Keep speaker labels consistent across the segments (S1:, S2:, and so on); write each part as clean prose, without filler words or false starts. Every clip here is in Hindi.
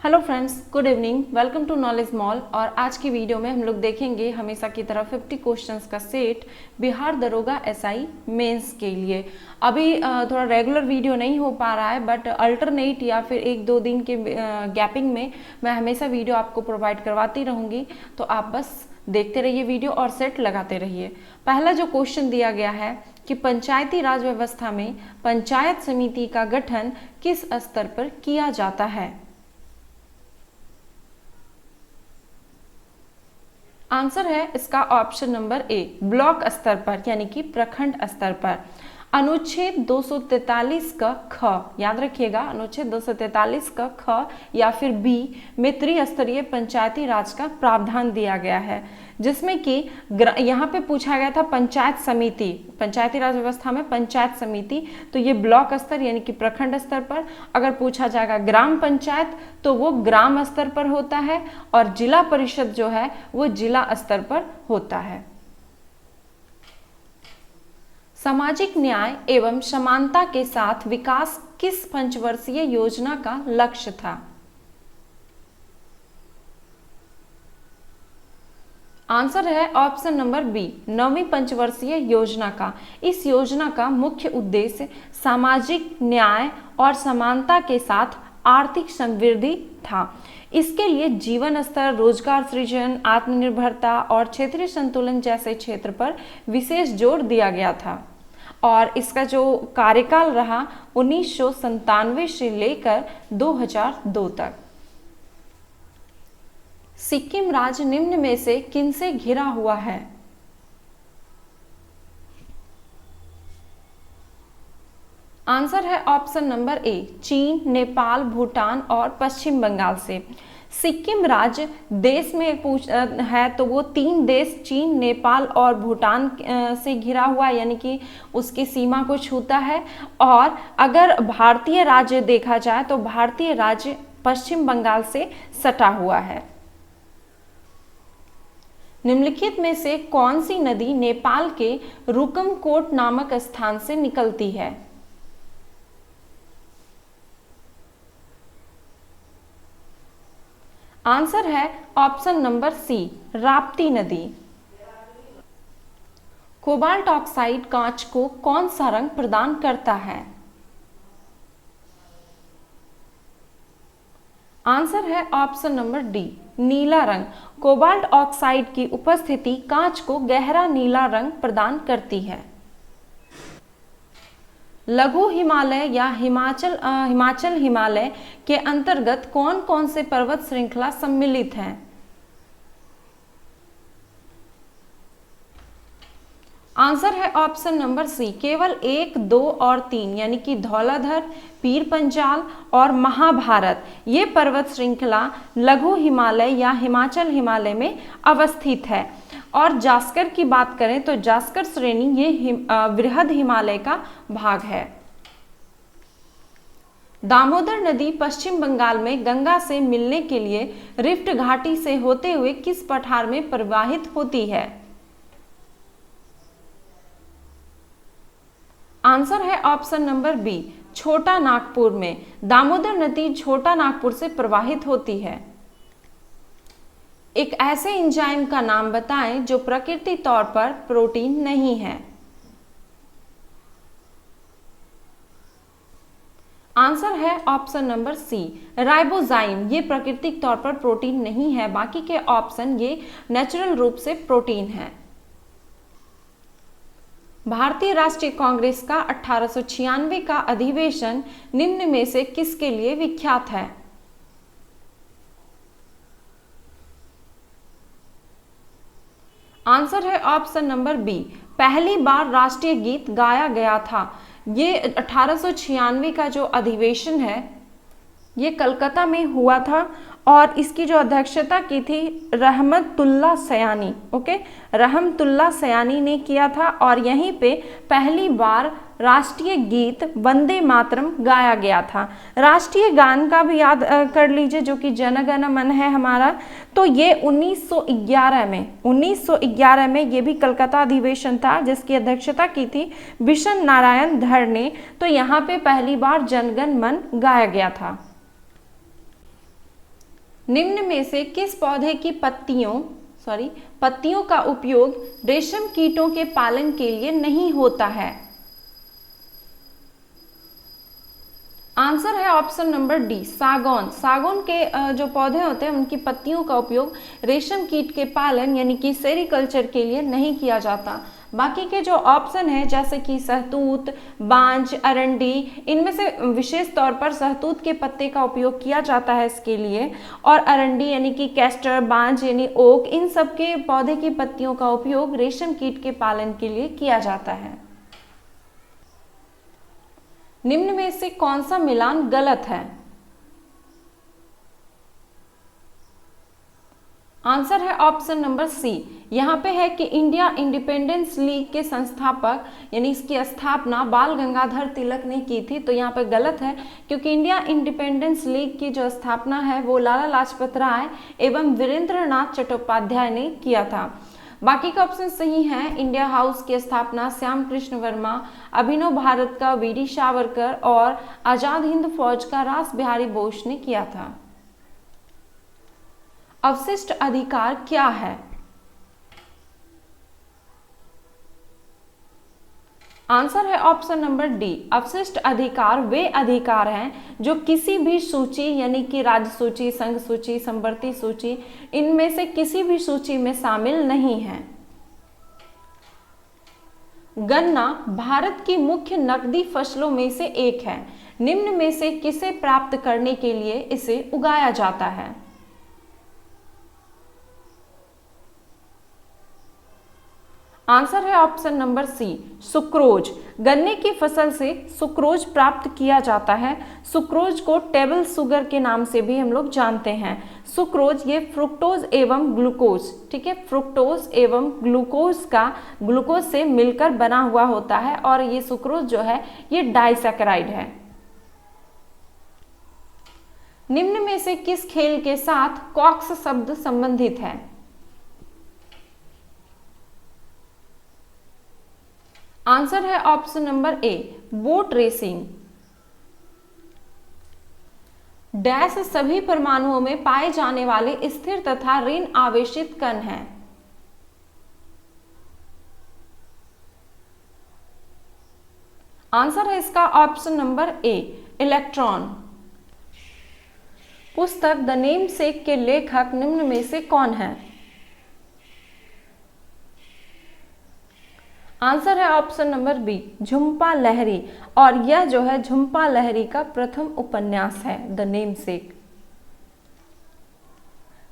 S1: Hello friends, good evening. Welcome to knowledge mall. और आज की वीडियो में हम लोग देखेंगे हमेशा की तरह 50 क्वेश्चंस का सेट बिहार दरोगा एसआई मेंस के लिए। अभी थोड़ा रेगुलर वीडियो नहीं हो पा रहा है, बट अल्टरनेट या फिर एक दो दिन के गैपिंग में मैं हमेशा वीडियो आपको प्रोवाइड करवाती रहूँगी। तो आप बस देखते रहिए वीडियो और सेट लगाते रहिए। पहला जो क्वेश्चन दिया गया है कि पंचायती राज व्यवस्था में पंचायत समिति का गठन किस स्तर पर किया जाता है। आंसर है इसका ऑप्शन नंबर ए, ब्लॉक स्तर पर यानी कि प्रखंड स्तर पर। अनुच्छेद 243 का ख, याद रखिएगा, अनुच्छेद 243 का ख या फिर बी में त्रिस्तरीय पंचायती राज का प्रावधान दिया गया है, जिसमें कि यहाँ पे पूछा गया था पंचायत समिति, पंचायती राज व्यवस्था में पंचायत समिति, तो ये ब्लॉक स्तर यानी कि प्रखंड स्तर पर। अगर पूछा जाएगा ग्राम पंचायत तो वो ग्राम स्तर पर होता है, और जिला परिषद जो है वो जिला स्तर पर होता है। सामाजिक न्याय एवं समानता के साथ विकास किस पंचवर्षीय योजना का लक्ष्य था। आंसर है ऑप्शन नंबर बी, 9वीं पंचवर्षीय योजना का। इस योजना का मुख्य उद्देश्य सामाजिक न्याय और समानता के साथ आर्थिक समृद्धि था। इसके लिए जीवन स्तर, रोजगार सृजन, आत्मनिर्भरता और क्षेत्रीय संतुलन जैसे क्षेत्र पर विशेष जोर दिया गया था। और इसका जो कार्यकाल रहा 1997 से लेकर 2002 तक। सिक्किम राज्य निम्न में से किनसे घिरा हुआ है। आंसर है ऑप्शन नंबर ए, चीन, नेपाल, भूटान और पश्चिम बंगाल से। सिक्किम राज्य देश में है तो वो 3 देश चीन, नेपाल और भूटान से घिरा हुआ है, यानी कि उसकी सीमा को छूता है। और अगर भारतीय राज्य देखा जाए तो भारतीय राज्य पश्चिम बंगाल से सटा हुआ है। निम्नलिखित में से कौन सी नदी नेपाल के रुकमकोट नामक स्थान से निकलती है। आंसर है ऑप्शन नंबर सी, राप्ती नदी। कोबाल्ट ऑक्साइड कांच को कौन सा रंग प्रदान करता है। आंसर है ऑप्शन नंबर डी, नीला रंग। कोबाल्ट ऑक्साइड की उपस्थिति कांच को गहरा नीला रंग प्रदान करती है। लघु हिमालय या हिमाचल हिमालय के अंतर्गत कौन कौन से पर्वत श्रृंखला सम्मिलित हैं। आंसर है ऑप्शन नंबर सी, केवल 1, 2 और 3 यानी कि धौलाधर, पीर पंजाल और महाभारत, ये पर्वत श्रृंखला लघु हिमालय या हिमाचल हिमालय में अवस्थित है। और जास्कर की बात करें तो जास्कर श्रेणी ये बृहद हिमालय का भाग है। दामोदर नदी पश्चिम बंगाल में गंगा से मिलने के लिए रिफ्ट घाटी से होते हुए किस पठार में प्रवाहित होती है। आंसर है ऑप्शन नंबर बी, छोटा नागपुर में। दामोदर नदी छोटा नागपुर से प्रवाहित होती है। एक ऐसे एंजाइम का नाम बताएं जो प्राकृतिक तौर पर प्रोटीन नहीं है। आंसर है ऑप्शन नंबर सी, राइबोजाइम। ये प्राकृतिक तौर पर प्रोटीन नहीं है, बाकी के ऑप्शन ये नेचुरल रूप से प्रोटीन है। भारतीय राष्ट्रीय कांग्रेस का 1896 का अधिवेशन निम्न में से किसके लिए विख्यात है। आंसर है ऑप्शन नंबर बी, पहली बार राष्ट्रीय गीत गाया गया था। ये 1896 का जो अधिवेशन है ये कलकत्ता में हुआ था, और इसकी जो अध्यक्षता की थी रहमतुल्ला सयानी, ओके, रहमतुल्ला सयानी ने किया था। और यहीं पे पहली बार राष्ट्रीय गीत वंदे मातरम गाया गया था। राष्ट्रीय गान का भी याद कर लीजिए, जो कि जन गण मन है हमारा। तो ये 1911 में ये भी कलकत्ता अधिवेशन था, जिसकी अध्यक्षता की थी बिशन नारायण धर ने। तो यहाँ पे पहली बार जनगण मन गाया गया था। निम्न में से किस पौधे की पत्तियों का उपयोग रेशम कीटों के पालन के लिए नहीं होता है? आंसर है ऑप्शन नंबर डी, सागौन। सागौन के जो पौधे होते हैं उनकी पत्तियों का उपयोग रेशम कीट के पालन यानी कि सेरीकल्चर के लिए नहीं किया जाता। बाकी के जो ऑप्शन है जैसे कि सहतूत, बांज, अरंडी, इनमें से विशेष तौर पर सहतूत के पत्ते का उपयोग किया जाता है इसके लिए, और अरंडी यानी कि कैस्टर, बांज यानी ओक, इन सब के पौधे की पत्तियों का उपयोग रेशम कीट के पालन के लिए किया जाता है। निम्न में से कौन सा मिलान गलत है? आंसर है ऑप्शन नंबर सी। यहाँ पे है कि इंडिया इंडिपेंडेंस लीग के संस्थापक यानी इसकी स्थापना बाल गंगाधर तिलक ने की थी, तो यहाँ पे गलत है क्योंकि इंडिया इंडिपेंडेंस लीग की जो स्थापना है वो लाला लाजपत राय एवं वीरेंद्र नाथ चट्टोपाध्याय ने किया था। बाकी का ऑप्शन सही है। इंडिया हाउस की स्थापना श्याम कृष्ण वर्मा, अभिनव भारत का वीडी सावरकर और आजाद हिंद फौज का रास बिहारी बोस ने किया था। अवशिष्ट अधिकार क्या है? आंसर है ऑप्शन नंबर डी, अवशिष्ट अधिकार वे अधिकार हैं जो किसी भी सूची यानी कि राज्य सूची, संघ सूची, संवर्ती सूची, इनमें से किसी भी सूची में शामिल नहीं है। गन्ना भारत की मुख्य नकदी फसलों में से एक है। निम्न में से किसे प्राप्त करने के लिए इसे उगाया जाता है? आंसर है ऑप्शन नंबर सी, सुक्रोज। गन्ने की फसल से सुक्रोज प्राप्त किया जाता है। सुक्रोज को टेबल शुगर के नाम से भी हम लोग जानते हैं। सुक्रोज ये फ्रुक्टोज एवं ग्लूकोज, ठीक है, फ्रुक्टोज एवं ग्लूकोज से मिलकर बना हुआ होता है और ये सुक्रोज जो है ये डाइसैकेराइड है। निम्न में से किस खेल के साथ कॉक्स शब्द संबंधित है? आंसर है ऑप्शन नंबर ए, बोट रेसिंग। डैश सभी परमाणुओं में पाए जाने वाले स्थिर तथा ऋण आवेशित कण हैं। आंसर है इसका ऑप्शन नंबर ए, इलेक्ट्रॉन। पुस्तक द नेमसेक के लेखक निम्न में से कौन है? आंसर है option number B, Jhumpa Lahiri, और यह जो है झुंपा लाहिरी का प्रथम उपन्यास है द नेमसेक।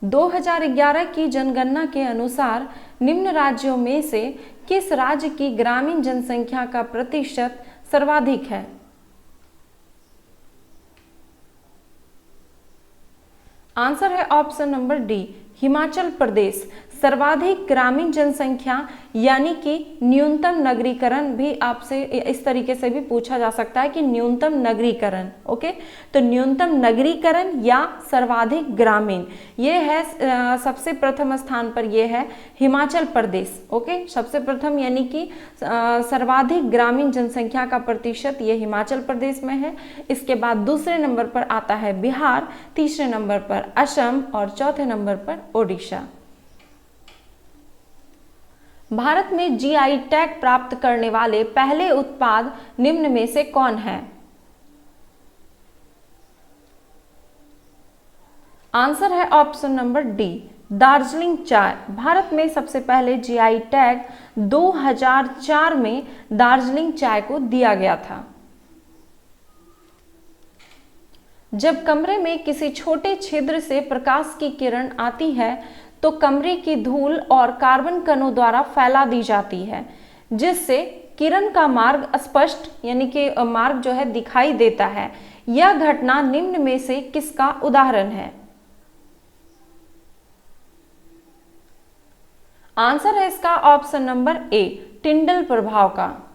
S1: 2011 की जनगणना के अनुसार निम्न राज्यों में से किस राज्य की ग्रामीण जनसंख्या का प्रतिशत सर्वाधिक है? आंसर है option number D, Himachal Pradesh. सर्वाधिक ग्रामीण जनसंख्या यानी कि न्यूनतम नगरीकरण भी आपसे इस तरीके से भी पूछा जा सकता है कि न्यूनतम नगरीकरण, ओके, तो न्यूनतम नगरीकरण या सर्वाधिक ग्रामीण, ये है सबसे प्रथम स्थान पर ये है हिमाचल प्रदेश, ओके, सबसे प्रथम यानी कि सर्वाधिक ग्रामीण जनसंख्या का प्रतिशत ये हिमाचल प्रदेश में है। इसके बाद दूसरे नंबर पर आता है बिहार, तीसरे नंबर पर असम और चौथे नंबर पर ओडिशा। भारत में जीआई टैग प्राप्त करने वाले पहले उत्पाद निम्न में से कौन है? आंसर है ऑप्शन नंबर डी, दार्जिलिंग चाय। भारत में सबसे पहले जीआई टैग 2004 में दार्जिलिंग चाय को दिया गया था। जब कमरे में किसी छोटे छिद्र से प्रकाश की किरण आती है तो कमरे की धूल और कार्बन कणों द्वारा फैला दी जाती है, जिससे किरण का मार्ग स्पष्ट यानी कि मार्ग जो है दिखाई देता है। यह घटना निम्न में से किसका उदाहरण है? आंसर है इसका ऑप्शन नंबर ए, टिंडल प्रभाव का।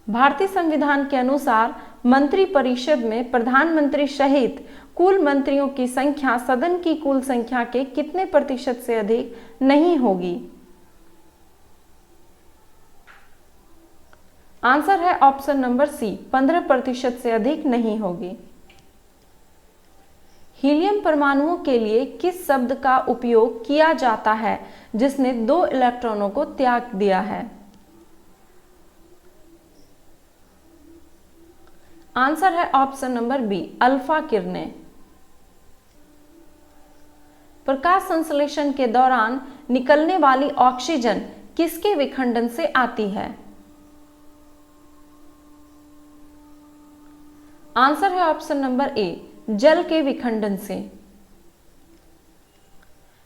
S1: भारतीय संविधान के अनुसार मंत्रिपरिषद में प्रधानमंत्री सहित कुल मंत्रियों की संख्या सदन की कुल संख्या के कितने प्रतिशत से अधिक नहीं होगी? आंसर है ऑप्शन नंबर सी, 15% से अधिक नहीं होगी। हीलियम परमाणुओं के लिए किस शब्द का उपयोग किया जाता है जिसने 2 इलेक्ट्रॉनों को त्याग दिया है? आंसर है ऑप्शन नंबर बी, अल्फा किरणें। प्रकाश संश्लेषण के दौरान निकलने वाली ऑक्सीजन किसके विखंडन से आती है? आंसर है ऑप्शन नंबर ए, जल के विखंडन से।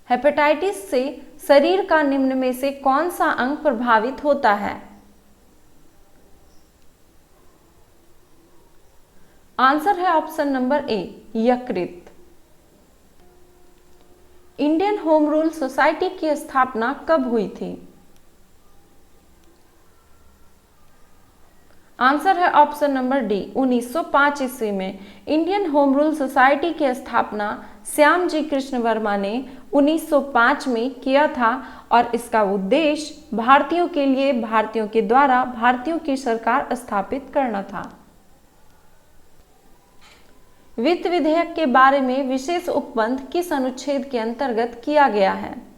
S1: हेपेटाइटिस से शरीर का निम्न में से कौन सा अंग प्रभावित होता है? आंसर है ऑप्शन नंबर ए, यकृत। इंडियन होम रूल सोसाइटी की स्थापना कब हुई थी? आंसर है ऑप्शन नंबर डी, 1905 ईस्वी में। इंडियन होम रूल सोसाइटी की स्थापना श्याम जी कृष्ण वर्मा ने 1905 में किया था और इसका उद्देश्य भारतीयों के लिए भारतीयों के द्वारा भारतीयों की सरकार स्थापित करना था। वित्त विधेयक के बारे में विशेष उपबंध किस अनुच्छेद के अंतर्गत किया गया है?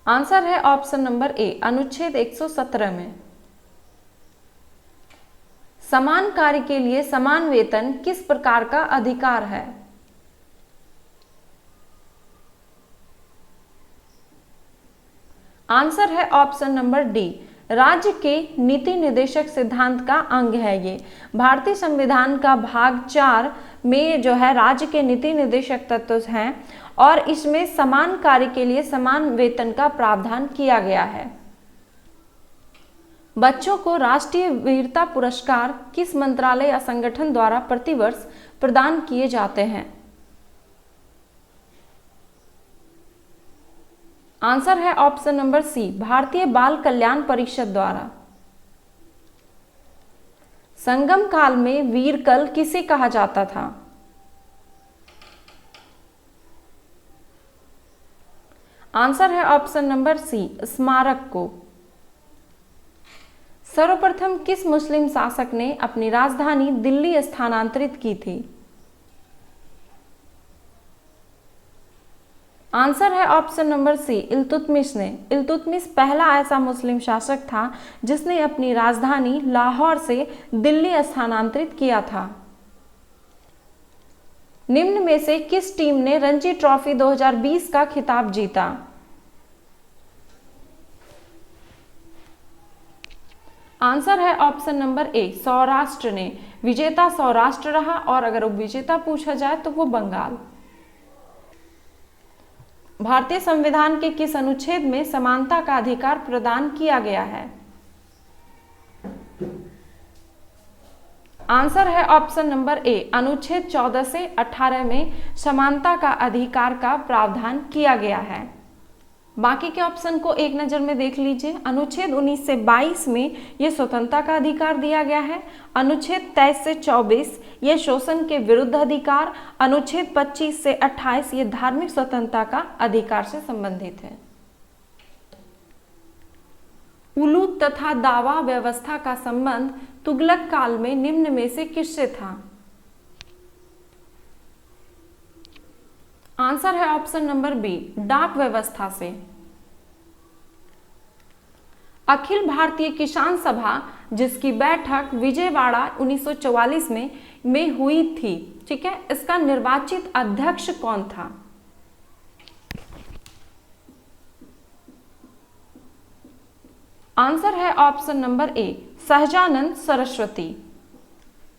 S1: आंसर है ऑप्शन नंबर ए, अनुच्छेद 117 में। समान कार्य के लिए समान वेतन किस प्रकार का अधिकार है? आंसर है ऑप्शन नंबर डी, राज्य के नीति निर्देशक सिद्धांत का अंग है ये। भारतीय संविधान का भाग 4 में जो है राज्य के नीति निर्देशक तत्व हैं और इसमें समान कार्य के लिए समान वेतन का प्रावधान किया गया है। बच्चों को राष्ट्रीय वीरता पुरस्कार किस मंत्रालय या संगठन द्वारा प्रतिवर्ष प्रदान किए जाते हैं? आंसर है ऑप्शन नंबर सी, भारतीय बाल कल्याण परिषद द्वारा। संगम काल में वीरकल किसे कहा जाता था? आंसर है ऑप्शन नंबर सी, स्मारक को। सर्वप्रथम किस मुस्लिम शासक ने अपनी राजधानी दिल्ली स्थानांतरित की थी? आंसर है ऑप्शन नंबर सी, इल्तुतमिश ने। इल्तुतमिश पहला ऐसा मुस्लिम शासक था जिसने अपनी राजधानी लाहौर से दिल्ली स्थानांतरित किया था। निम्न में से किस टीम ने रणजी ट्रॉफी 2020 का खिताब जीता? आंसर है ऑप्शन नंबर ए, सौराष्ट्र ने। विजेता सौराष्ट्र रहा और अगर उपविजेता पूछा जाए तो वो बंगाल। भारतीय संविधान के किस अनुच्छेद में समानता का अधिकार प्रदान किया गया है? आंसर है ऑप्शन नंबर ए, अनुच्छेद 14 से 18 में समानता का अधिकार का प्रावधान किया गया है। बाकी के ऑप्शन को एक नजर में देख लीजिए। अनुच्छेद 19 से 22 में ये स्वतंत्रता का अधिकार दिया गया है। अनुच्छेद 23 से 24 ये शोषण के विरुद्ध अधिकार। अनुच्छेद 25 से 28 ये धार्मिक स्वतंत्रता का अधिकार से संबंधित है। उलूद तथा दावा व्यवस्था का संबंध तुगलक काल में निम्न में से किससे था? आंसर है ऑप्शन नंबर बी, डाक व्यवस्था से। अखिल भारतीय किसान सभा जिसकी बैठक विजयवाड़ा 1944 में हुई थी, ठीक है, इसका निर्वाचित अध्यक्ष कौन था? आंसर है ऑप्शन नंबर ए, सहजानंद सरस्वती।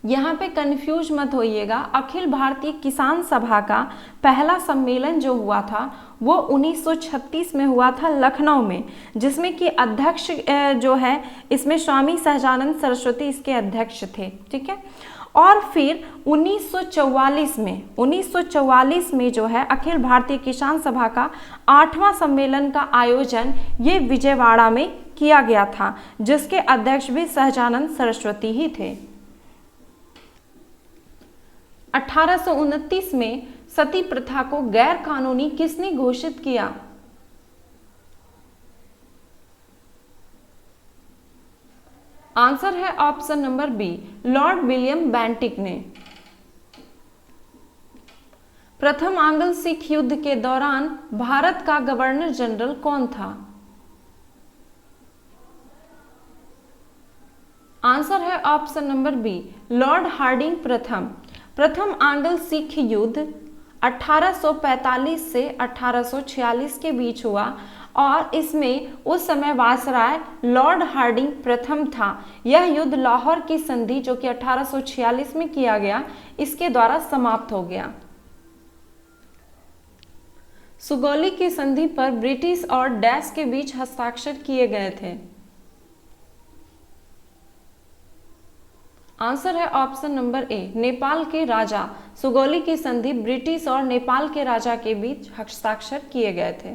S1: यहाँ पे कंफ्यूज मत होइएगा। अखिल भारतीय किसान सभा का पहला सम्मेलन जो हुआ था वो 1936 में हुआ था लखनऊ में, जिसमें कि अध्यक्ष जो है इसमें स्वामी सहजानंद सरस्वती इसके अध्यक्ष थे, ठीक है। और फिर 1944 में जो है अखिल भारतीय किसान सभा का 8वां सम्मेलन का आयोजन ये विजयवाड़ा में किया गया था, जिसके अध्यक्ष भी सहजानंद सरस्वती ही थे। 1829 में सती प्रथा को गैर कानूनी किसने घोषित किया? आंसर है option number B, Lord William Bentinck ने। प्रथम आंग्ल सिख युद्ध के दौरान भारत का गवर्नर जनरल कौन था? आंसर है option number B, Lord Hardinge प्रथम। प्रथम आंग्ल सिख युद्ध 1845 से 1846 के बीच हुआ और इसमें उस समय वायसराय लॉर्ड हार्डिंग प्रथम था। यह युद्ध लाहौर की संधि जो कि 1846 में किया गया, इसके द्वारा समाप्त हो गया। सुगौली की संधि पर ब्रिटिश और डैश के बीच हस्ताक्षर किए गए थे। आंसर है ऑप्शन नंबर ए, नेपाल के राजा। सुगौली की संधि ब्रिटिश और नेपाल के राजा के बीच हस्ताक्षर किए गए थे।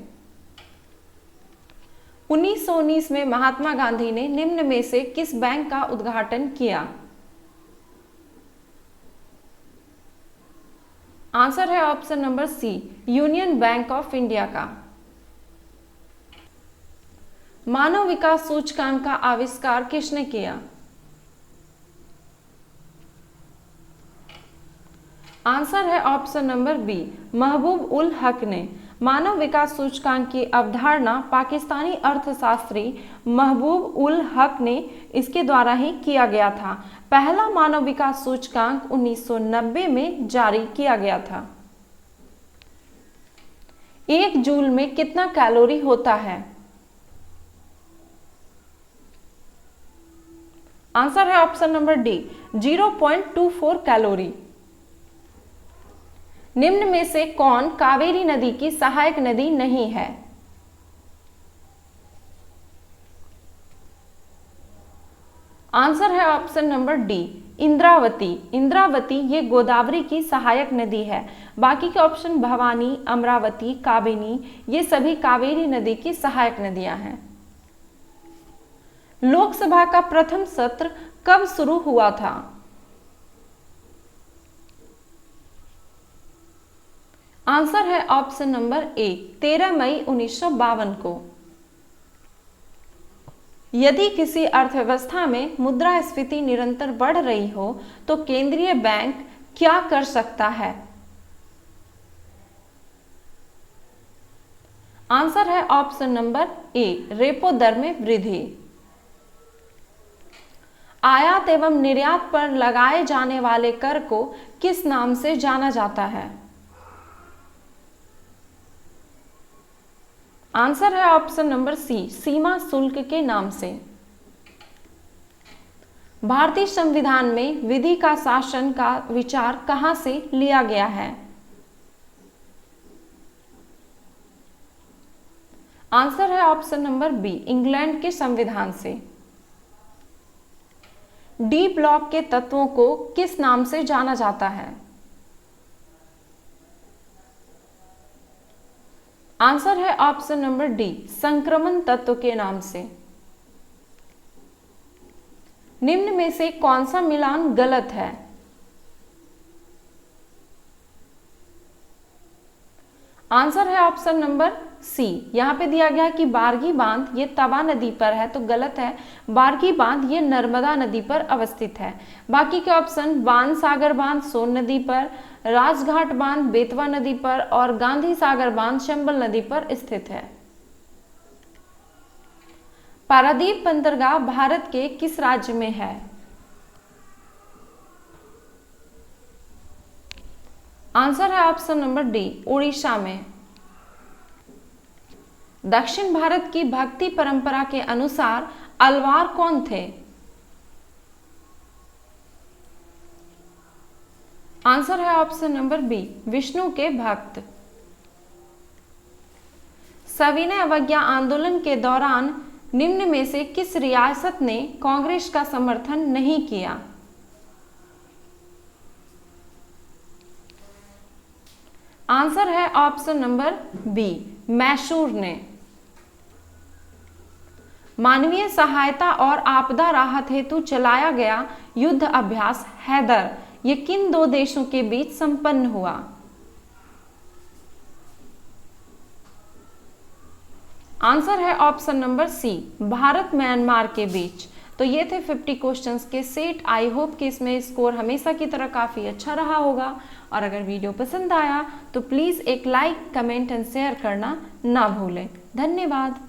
S1: 1919 में महात्मा गांधी ने निम्न में से किस बैंक का उद्घाटन किया? आंसर है option number C, Union Bank of India का। मानव विकास सूचकांक का आविष्कार किसने किया? आंसर है ऑप्शन नंबर बी, महबूब उल हक ने। मानव विकास सूचकांक की अवधारणा पाकिस्तानी अर्थशास्त्री महबूब उल हक ने इसके द्वारा ही किया गया था। पहला मानव विकास सूचकांक 1990 में जारी किया गया था। 1 जूल में कितना कैलोरी होता है? आंसर है ऑप्शन नंबर डी, 0.24 कैलोरी। निम्न में से कौन कावेरी नदी की सहायक नदी नहीं है? आंसर है option number D, Indravati. Indravati ये गोदावरी की सहायक नदी है। बाकी के ऑप्शन भवानी, अमरावती, काबिनी ये सभी कावेरी नदी की सहायक नदियां हैं। लोकसभा का प्रथम सत्र कब शुरू हुआ था? आंसर है ऑप्शन नंबर ए, 13 मई 1952 को। यदि किसी अर्थव्यवस्था में मुद्रास्फीति निरंतर बढ़ रही हो तो केंद्रीय बैंक क्या कर सकता है? आंसर है ऑप्शन नंबर ए, रेपो दर में वृद्धि। आयात एवं निर्यात पर लगाए जाने वाले कर को किस नाम से जाना जाता है? आंसर है ऑप्शन नंबर सी, सीमा शुल्क के नाम से। भारतीय संविधान में विधि का शासन का विचार कहां से लिया गया है? आंसर है ऑप्शन नंबर बी, इंग्लैंड के संविधान से। डी ब्लॉक के तत्वों को किस नाम से जाना जाता है? आंसर है ऑप्शन नंबर डी, संक्रमण तत्व के नाम से। निम्न में से कौन सा मिलान गलत है? आंसर है ऑप्शन नंबर सी। यहां पे दिया गया कि बारगी बांध ये तवा नदी पर है तो गलत है। बारगी बांध ये नर्मदा नदी पर अवस्थित है। बाकी के ऑप्शन बाण सागर बांध सोन नदी पर, राजघाट बांध बेतवा नदी पर और गांधी सागर बांध चंबल नदी पर स्थित है। पारादीप बंदरगाह भारत के किस राज्य में है? आंसर है ऑप्शन नंबर डी, उड़ीसा में। दक्षिण भारत की भक्ति परंपरा के अनुसार अलवार कौन थे? आंसर है ऑप्शन नंबर बी, विष्णु के भक्त। सविनय अवज्ञा आंदोलन के दौरान निम्न में से किस रियासत ने कांग्रेस का समर्थन नहीं किया? आंसर है ऑप्शन नंबर बी, मैसूर ने। मानवीय सहायता और आपदा राहत हेतु चलाया गया युद्ध अभ्यास हैदर ये किन 2 देशों के बीच संपन्न हुआ? आंसर है option number C, Bharat Myanmar के बीच। तो ये थे 50 क्वेश्चंस के सेट। आई होप कि इसमें स्कोर हमेशा की तरह काफ़ी अच्छा रहा होगा। और अगर वीडियो पसंद आया तो प्लीज़ एक लाइक, कमेंट एंड शेयर करना ना भूलें। धन्यवाद।